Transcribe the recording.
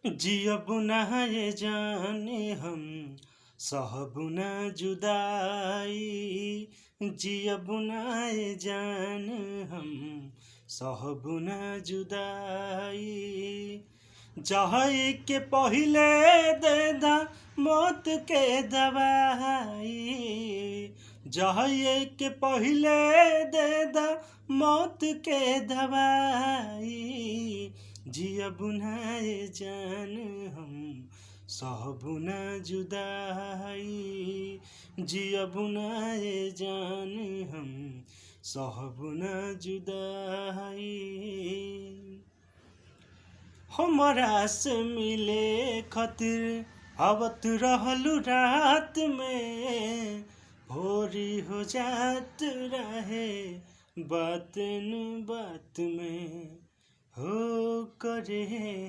जियब ना ये जाने हम सहब ना जुदाई। जियब ना ये जान हम सहब ना जुदाई। जहई के पहिले दे दा मौत के दवाई। जहई के पहिले दे दा मौत के दवाई। जियब ना ये जान हम सहब ना जुदाई। जियब ना ये जान हम सहब ना जुदाई। हमरा से मिले खातिर आवत रहलू रात में। भोरी हो जात रहे बात न बात में हो करे